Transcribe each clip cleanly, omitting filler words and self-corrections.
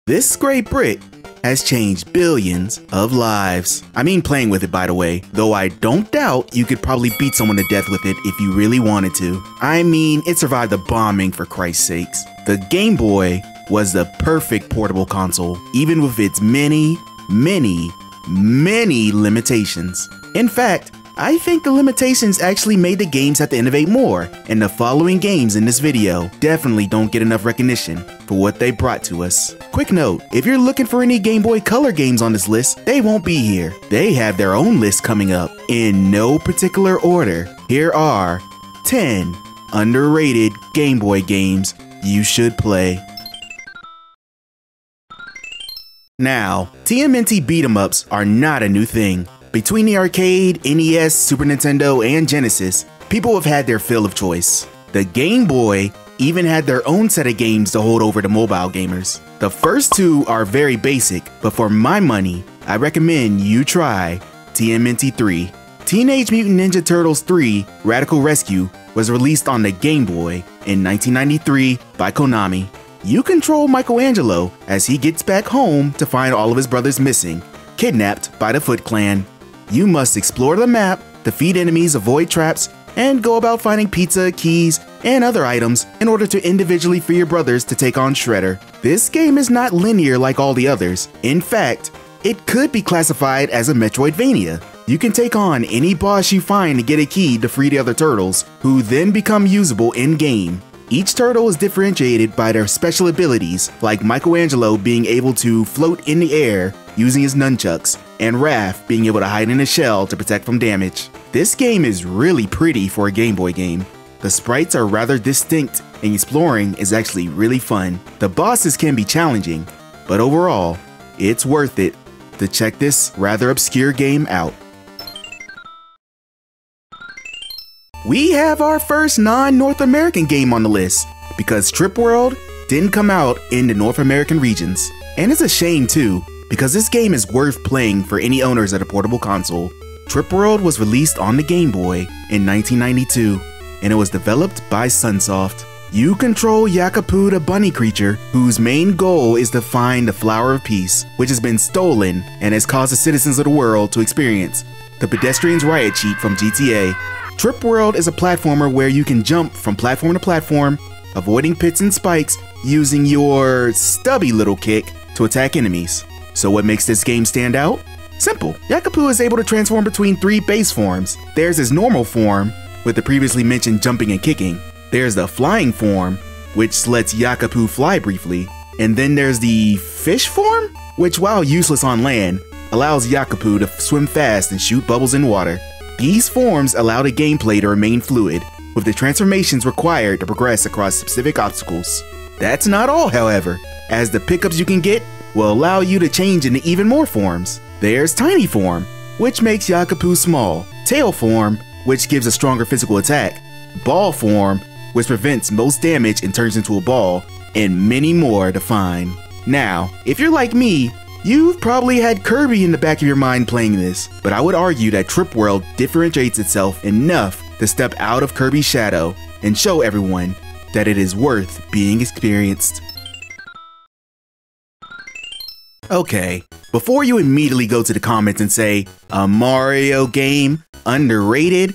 This great brick has changed billions of lives. I mean playing with it, by the way, though I don't doubt you could probably beat someone to death with it if you really wanted to. I mean, it survived the bombing, for Christ's sakes. The Game Boy was the perfect portable console, even with its many limitations. In fact, I think the limitations actually made the games have to innovate more, and the following games in this video definitely don't get enough recognition for what they brought to us. Quick note, if you're looking for any Game Boy Color games on this list, they won't be here. They have their own list coming up. In no particular order, here are 10 underrated Game Boy games you should play. Now, TMNT beat-em-ups are not a new thing. Between the arcade, NES, Super Nintendo, and Genesis, people have had their fill of choice. The Game Boy even had their own set of games to hold over the mobile gamers. The first two are very basic, but for my money, I recommend you try TMNT 3. Teenage Mutant Ninja Turtles 3 Radical Rescue was released on the Game Boy in 1993 by Konami. You control Michelangelo as he gets back home to find all of his brothers missing, kidnapped by the Foot Clan. You must explore the map, defeat enemies, avoid traps, and go about finding pizza, keys, and other items in order to individually free your brothers to take on Shredder. This game is not linear like all the others. In fact, it could be classified as a Metroidvania. You can take on any boss you find to get a key to free the other turtles, who then become usable in-game. Each turtle is differentiated by their special abilities, like Michelangelo being able to float in the air using his nunchucks, and Raph being able to hide in a shell to protect from damage. This game is really pretty for a Game Boy game. The sprites are rather distinct, and exploring is actually really fun. The bosses can be challenging, but overall, it's worth it to check this rather obscure game out. We have our first non-North American game on the list, because Trip World didn't come out in the North American regions. And it's a shame too, because this game is worth playing for any owners of a portable console. Trip World was released on the Game Boy in 1992, and it was developed by Sunsoft. You control Yakapoo, the bunny creature, whose main goal is to find the Flower of Peace, which has been stolen and has caused the citizens of the world to experience the Pedestrian's Riot cheat from GTA. Trip World is a platformer where you can jump from platform to platform, avoiding pits and spikes using your stubby little kick to attack enemies. So what makes this game stand out? Simple. Yakapoo is able to transform between 3 base forms. There's his normal form, with the previously mentioned jumping and kicking. There's the flying form, which lets Yakapoo fly briefly. And then there's the fish form, which while useless on land, allows Yakapoo to swim fast and shoot bubbles in water. These forms allow the gameplay to remain fluid, with the transformations required to progress across specific obstacles. That's not all, however, as the pickups you can get will allow you to change into even more forms. There's Tiny Form, which makes Yakapoo small, Tail Form, which gives a stronger physical attack, Ball Form, which prevents most damage and turns into a ball, and many more to find. Now, if you're like me, you've probably had Kirby in the back of your mind playing this, but I would argue that Trip World differentiates itself enough to step out of Kirby's shadow and show everyone that it is worth being experienced. Okay, before you immediately go to the comments and say, a Mario game? Underrated?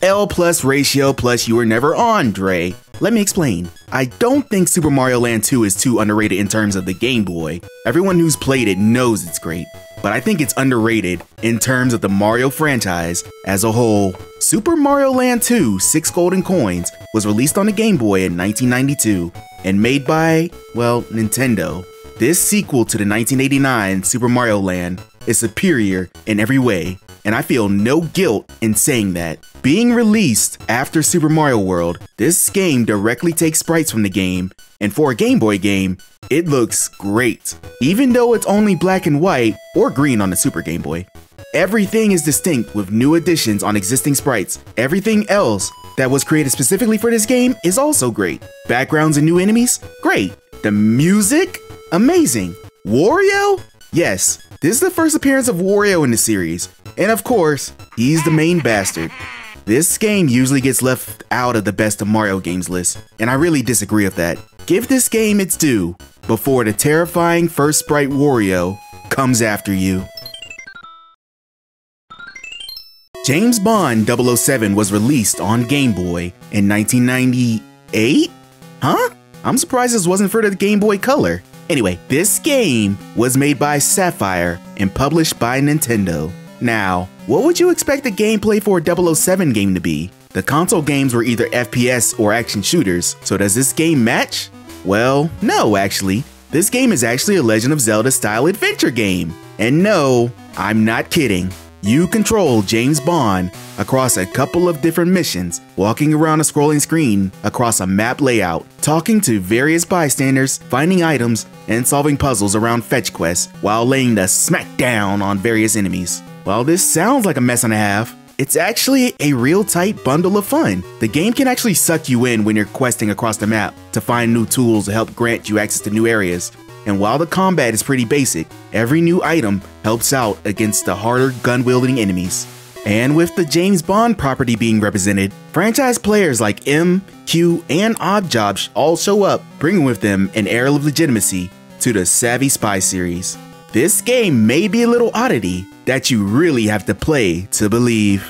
L plus ratio plus you were never on, Dre. Let me explain. I don't think Super Mario Land 2 is too underrated in terms of the Game Boy. Everyone who's played it knows it's great. But I think it's underrated in terms of the Mario franchise as a whole. Super Mario Land 2 6 Golden Coins was released on the Game Boy in 1992 and made by, well, Nintendo. This sequel to the 1989 Super Mario Land is superior in every way, and I feel no guilt in saying that. Being released after Super Mario World, this game directly takes sprites from the game, and for a Game Boy game, it looks great, even though it's only black and white or green on the Super Game Boy. Everything is distinct with new additions on existing sprites. Everything else that was created specifically for this game is also great. Backgrounds and new enemies? Great. The music? Amazing. Wario? Yes, this is the first appearance of Wario in the series, and of course, he's the main bastard. This game usually gets left out of the best of Mario games list, and I really disagree with that. Give this game its due. before the terrifying first sprite Wario comes after you. James Bond 007 was released on Game Boy in 1998? Huh? I'm surprised this wasn't for the Game Boy Color. Anyway, this game was made by Sapphire and published by Nintendo. Now, what would you expect the gameplay for a 007 game to be? The console games were either FPS or action shooters, so does this game match? Well, no actually. This game is actually a Legend of Zelda style adventure game. And no, I'm not kidding. You control James Bond across a couple of different missions, walking around a scrolling screen across a map layout, talking to various bystanders, finding items, and solving puzzles around fetch quests while laying the smackdown on various enemies. While this sounds like a mess and a half, it's actually a real tight bundle of fun. The game can actually suck you in when you're questing across the map to find new tools to help grant you access to new areas. And while the combat is pretty basic, every new item helps out against the harder gun-wielding enemies. And with the James Bond property being represented, franchise players like M, Q, and Oddjob all show up, bringing with them an air of legitimacy to the Savvy Spy series. This game may be a little oddity that you really have to play to believe.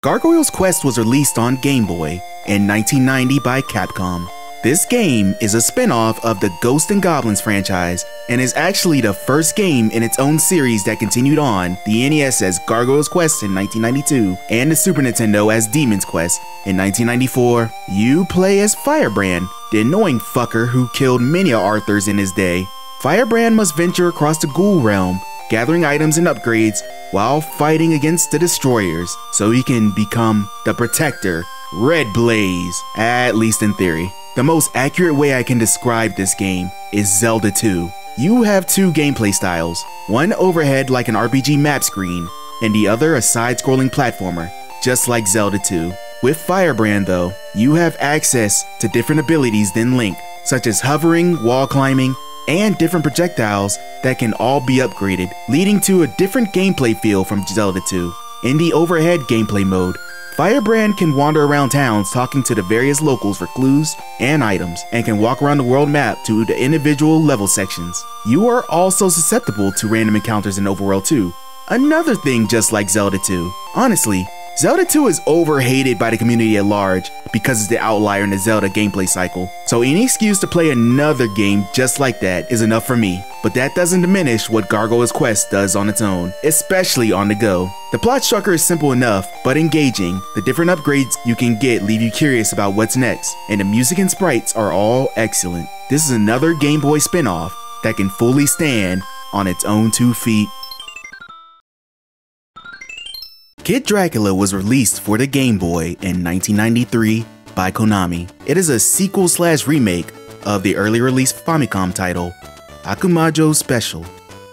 Gargoyles Quest was released on Game Boy in 1990 by Capcom. This game is a spin-off of the Ghosts and Goblins franchise and is actually the first game in its own series that continued on the NES as Gargoyles Quest in 1992 and the Super Nintendo as Demon's Quest in 1994. You play as Firebrand, the annoying fucker who killed many Arthurs in his day. Firebrand must venture across the Ghoul realm, gathering items and upgrades while fighting against the Destroyers so he can become the Protector, Red Blaze, at least in theory. The most accurate way I can describe this game is Zelda 2. You have two gameplay styles, one overhead like an RPG map screen, and the other a side-scrolling platformer, just like Zelda 2. With Firebrand though, you have access to different abilities than Link, such as hovering, wall climbing, and different projectiles that can all be upgraded, leading to a different gameplay feel from Zelda 2. In the overhead gameplay mode, Firebrand can wander around towns talking to the various locals for clues and items, and can walk around the world map to the individual level sections. You are also susceptible to random encounters in Overworld 2, another thing just like Zelda 2. Honestly, Zelda 2 is overhated by the community at large because it's the outlier in the Zelda gameplay cycle, so any excuse to play another game just like that is enough for me. But that doesn't diminish what Gargoyles Quest does on its own, especially on the go. The plot structure is simple enough, but engaging. The different upgrades you can get leave you curious about what's next, and the music and sprites are all excellent. This is another Game Boy spin-off that can fully stand on its own 2 feet. Kid Dracula was released for the Game Boy in 1993 by Konami. It is a sequel/remake of the early released Famicom title, Akumajo Special,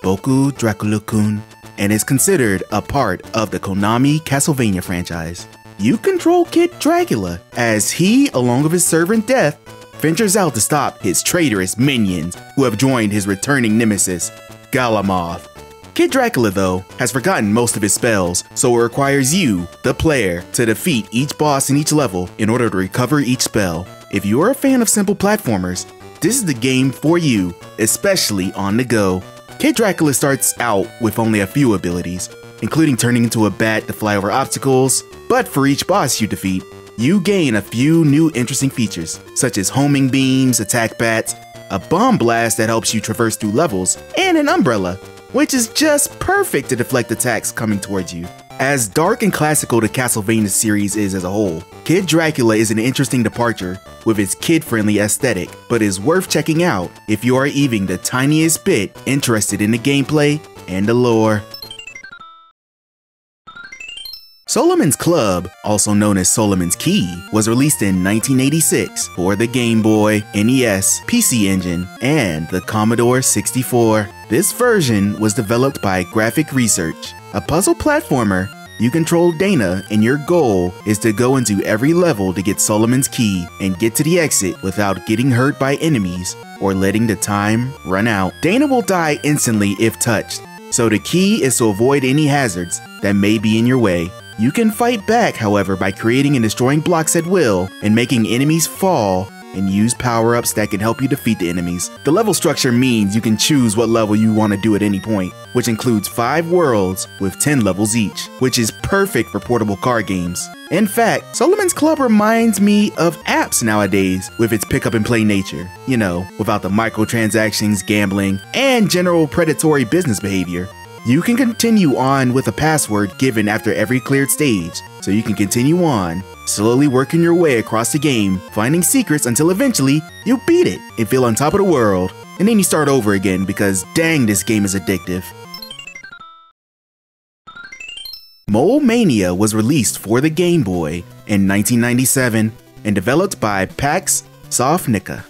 Boku Dracula-kun, and is considered a part of the Konami Castlevania franchise. You control Kid Dracula as he, along with his servant Death, ventures out to stop his traitorous minions who have joined his returning nemesis, Galamoth. Kid Dracula, though, has forgotten most of his spells, so it requires you, the player, to defeat each boss in each level in order to recover each spell. If you are a fan of simple platformers, this is the game for you, especially on the go. Kid Dracula starts out with only a few abilities, including turning into a bat to fly over obstacles, but for each boss you defeat, you gain a few new interesting features, such as homing beams, attack bats, a bomb blast that helps you traverse through levels, and an umbrella, which is just perfect to deflect attacks coming towards you. As dark and classical the Castlevania series is as a whole, Kid Dracula is an interesting departure with its kid-friendly aesthetic, but is worth checking out if you are even the tiniest bit interested in the gameplay and the lore. Solomon's Club, also known as Solomon's Key, was released in 1986 for the Game Boy, NES, PC Engine, and the Commodore 64. This version was developed by Graphic Research. A puzzle platformer, you control Dana and your goal is to go into every level to get Solomon's Key and get to the exit without getting hurt by enemies or letting the time run out. Dana will die instantly if touched, so the key is to avoid any hazards that may be in your way. You can fight back, however, by creating and destroying blocks at will and making enemies fall and use power-ups that can help you defeat the enemies. The level structure means you can choose what level you want to do at any point, which includes 5 worlds with 10 levels each, which is perfect for portable card games. In fact, Solomon's Club reminds me of apps nowadays with its pick up and play nature. You know, without the microtransactions, gambling, and general predatory business behavior. You can continue on with a password given after every cleared stage, so you can continue on, slowly working your way across the game, finding secrets until eventually you beat it and feel on top of the world. And then you start over again because dang, this game is addictive. Mania was released for the Game Boy in 1997 and developed by Pax Softnica.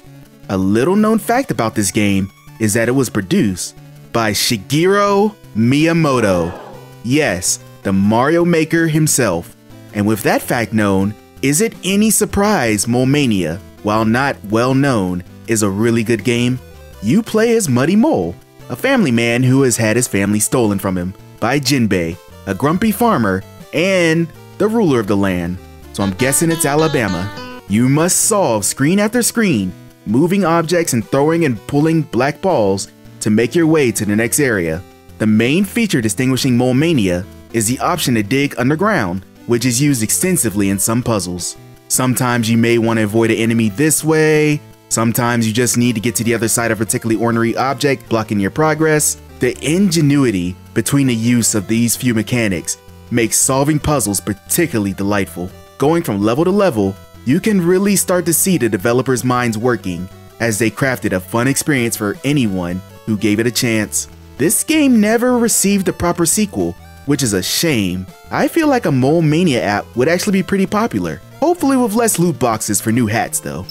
A little known fact about this game is that it was produced by Shigeru Miyamoto. Yes, the Mario Maker himself. And with that fact known, is it any surprise Mania, while not well known, is a really good game? You play as Muddy Mole, a family man who has had his family stolen from him by Jinbei, a grumpy farmer, and the ruler of the land. So I'm guessing it's Alabama. You must solve screen after screen, moving objects and throwing and pulling black balls to make your way to the next area. The main feature distinguishing Mania is the option to dig underground, which is used extensively in some puzzles. Sometimes you may want to avoid an enemy this way, sometimes you just need to get to the other side of a particularly ornery object blocking your progress. The ingenuity between the use of these few mechanics makes solving puzzles particularly delightful. Going from level to level, you can really start to see the developers' minds working as they crafted a fun experience for anyone who gave it a chance. This game never received a proper sequel, which is a shame. I feel like a Mania app would actually be pretty popular, hopefully with less loot boxes for new hats though.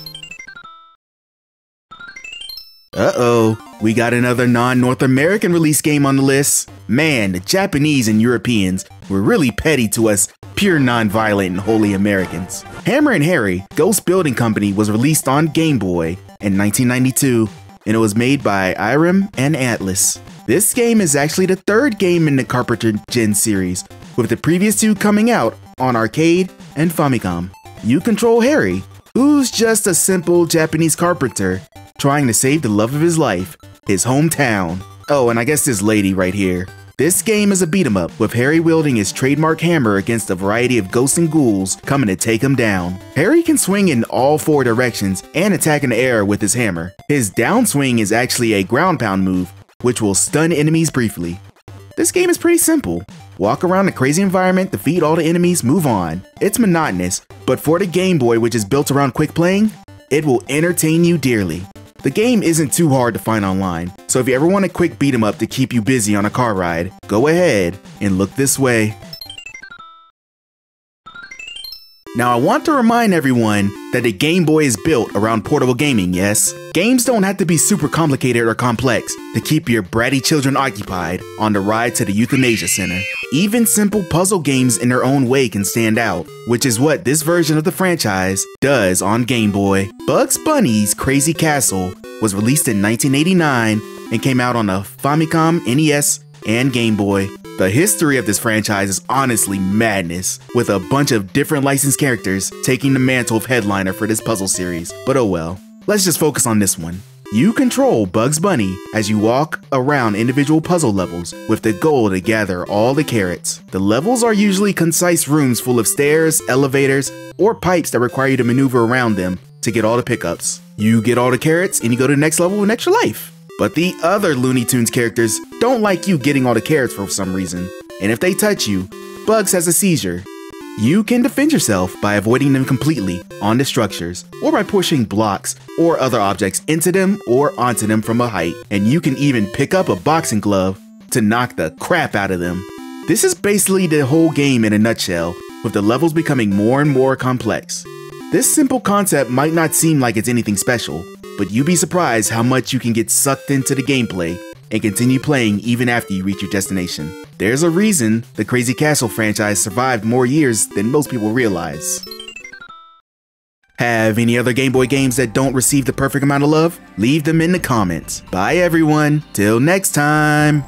Uh-oh, we got another non-North American release game on the list. Man, the Japanese and Europeans were really petty to us pure non-violent and holy Americans. Hammer and Harry, Ghost Building Company was released on Game Boy in 1992, and it was made by Irem and Atlas. This game is actually the 3rd game in the Carpenter Gen series, with the previous 2 coming out on arcade and Famicom. You control Harry, who's just a simple Japanese carpenter trying to save the love of his life, his hometown. Oh, and I guess this lady right here. This game is a beat 'em up, with Harry wielding his trademark hammer against a variety of ghosts and ghouls coming to take him down. Harry can swing in all 4 directions and attack in the air with his hammer. His downswing is actually a ground pound move, which will stun enemies briefly. This game is pretty simple. Walk around the crazy environment, defeat all the enemies, move on. It's monotonous, but for the Game Boy, which is built around quick playing, it will entertain you dearly. The game isn't too hard to find online, so if you ever want a quick beat 'em up to keep you busy on a car ride, go ahead and look this way. Now I want to remind everyone that the Game Boy is built around portable gaming, yes? Games don't have to be super complicated or complex to keep your bratty children occupied on the ride to the Euthanasia Center. Even simple puzzle games in their own way can stand out, which is what this version of the franchise does on Game Boy. Bugs Bunny's Crazy Castle was released in 1989 and came out on the Famicom, NES, and Game Boy. The history of this franchise is honestly madness, with a bunch of different licensed characters taking the mantle of headliner for this puzzle series, but oh well. Let's just focus on this one. You control Bugs Bunny as you walk around individual puzzle levels with the goal to gather all the carrots. The levels are usually concise rooms full of stairs, elevators, or pipes that require you to maneuver around them to get all the pickups. You get all the carrots and you go to the next level with extra life. But the other Looney Tunes characters don't like you getting all the carrots for some reason, and if they touch you, Bugs has a seizure. You can defend yourself by avoiding them completely on the structures, or by pushing blocks or other objects into them or onto them from a height, and you can even pick up a boxing glove to knock the crap out of them. This is basically the whole game in a nutshell, with the levels becoming more and more complex. This simple concept might not seem like it's anything special, but you'd be surprised how much you can get sucked into the gameplay and continue playing even after you reach your destination. There's a reason the Crazy Castle franchise survived more years than most people realize. Have any other Game Boy games that don't receive the perfect amount of love? Leave them in the comments. Bye everyone, till next time!